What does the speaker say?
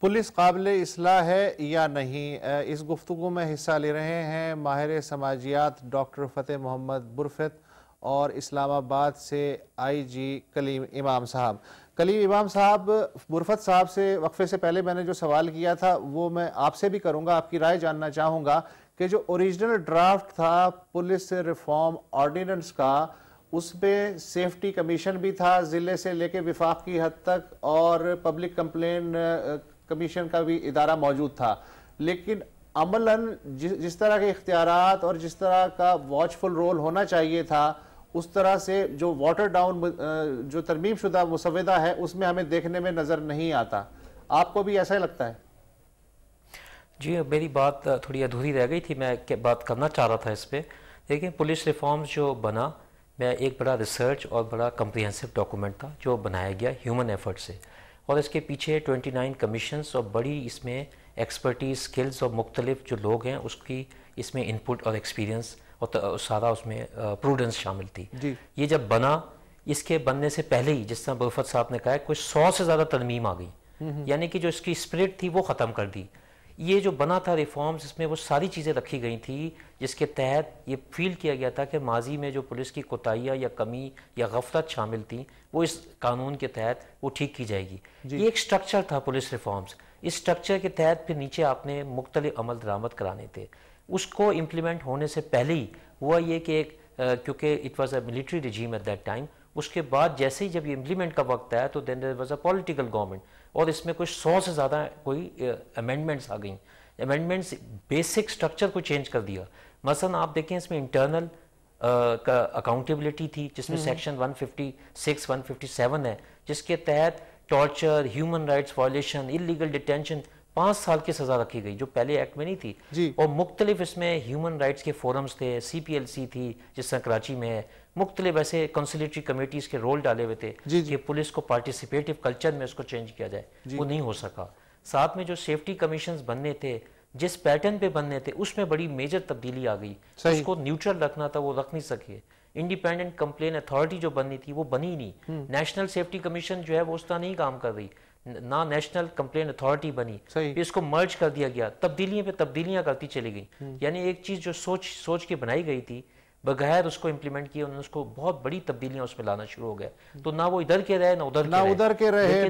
Police काबिल इस्लाह है या नहीं, इस गुफ्तगू में हिस्सा ले रहे हैं माहिर समाजियात डॉक्टर फ़तेह मोहम्मद बुरफ़त और इस्लामाबाद से IG कलीम इमाम साहब। कलीम इमाम साहब, बुरफ़त साहब से वक्फे से पहले मैंने जो सवाल किया था वो मैं आपसे भी करूँगा, आपकी राय जानना चाहूँगा कि जो ओरिजिनल ड्राफ्ट था पुलिस रिफॉर्म ऑर्डिनेंस का, उसमें सेफ्टी कमीशन भी था ज़िले से लेके विफाक की हद तक, और पब्लिक कंप्लेन कमीशन का भी इदारा मौजूद था, लेकिन अमलन जिस तरह के इख्तियारात और जिस तरह का वॉचफुल रोल होना चाहिए था, उस तरह से जो वाटर डाउन जो तरमीम शुदा मुसव्वदा है उसमें हमें देखने में नज़र नहीं आता। आपको भी ऐसा ही लगता है? जी, मेरी बात थोड़ी अधूरी रह गई थी, मैं बात करना चाह रहा था इस पर। देखिए, पुलिस रिफॉर्म्स जो बना, मैं एक बड़ा रिसर्च और बड़ा कम्प्रिहेंसिव डॉक्यूमेंट था जो बनाया गया ह्यूमन एफर्ट से, और इसके पीछे 29 कमीशंस और बड़ी इसमें एक्सपर्टीज, स्किल्स और मुख्तलिफ जो लोग हैं उसकी इसमें इनपुट और एक्सपीरियंस और सारा उसमें प्रूडेंस शामिल थी जी। ये जब बना, इसके बनने से पहले ही जिस तरह बुरफ़त साहब ने कहा, कुछ 100 से ज़्यादा तरमीम आ गई, यानी कि जो इसकी स्पिरिट थी वो ख़त्म कर दी। ये जो बना था रिफॉर्म्स, इसमें वो सारी चीज़ें रखी गई थी जिसके तहत ये फील किया गया था कि माजी में जो पुलिस की कोताहियाँ या कमी या गफलत शामिल थी वो इस कानून के तहत वो ठीक की जाएगी। ये एक स्ट्रक्चर था पुलिस रिफॉर्म्स। इस स्ट्रक्चर के तहत फिर नीचे आपने मुख्तलिफ अमल दरामद कराने थे। उसको इम्प्लीमेंट होने से पहले ही हुआ ये कि क्योंकि it was a military regime at that time, उसके बाद जैसे ही जब ये इम्प्लीमेंट का वक्त आया तो then there was a political government, और इसमें कुछ 100 से ज़्यादा कोई अमेंडमेंट्स आ गई। अमेंडमेंट्स बेसिक स्ट्रक्चर को चेंज कर दिया। मसलन आप देखें, इसमें इंटरनल का अकाउंटेबिलिटी थी जिसमें सेक्शन 156, 157 है, जिसके तहत torture, human rights violation, illegal detention 5 साल की सज़ा रखी गई, जो पहले एक्ट में नहीं थी जी। और मुख्तलिफ इसमें ह्यूमन राइट्स के फोरम्स थे, CPLC थी जिस तरह कराची में है, मुख्तलिफ ऐसे कंसिलेटरी कमेटीज़ के रोल डाले हुए थे कि पुलिस को पार्टिसिपेटिव कल्चर में उसको चेंज किया जाए, वो नहीं हो सका। साथ में जो सेफ्टी कमीशंस बनने थे, जिस पैटर्न पे बनने थे, उसमें बड़ी मेजर तब्दीली आ गई। उसको न्यूट्रल रखना था, वो रख नहीं सके। इंडिपेंडेंट कंप्लेन अथॉरिटी जो बननी थी वो बनी नहीं। नेशनल सेफ्टी कमीशन जो है वो उस तरह नहीं काम कर रही, ना नेशनल कंप्लेन अथॉरिटी बनी, इसको मर्ज कर दिया गया, तब्दीलियां पे तब्दीलियां करती चली गई। यानी एक चीज जो सोच के बनाई गई थी, बगैर उसको इम्प्लीमेंट किए उन्होंने उसको बहुत बड़ी तब्दीलियां उसमें लाना शुरू हो गया। तो ना वो इधर के रहे ना उधर के रहे।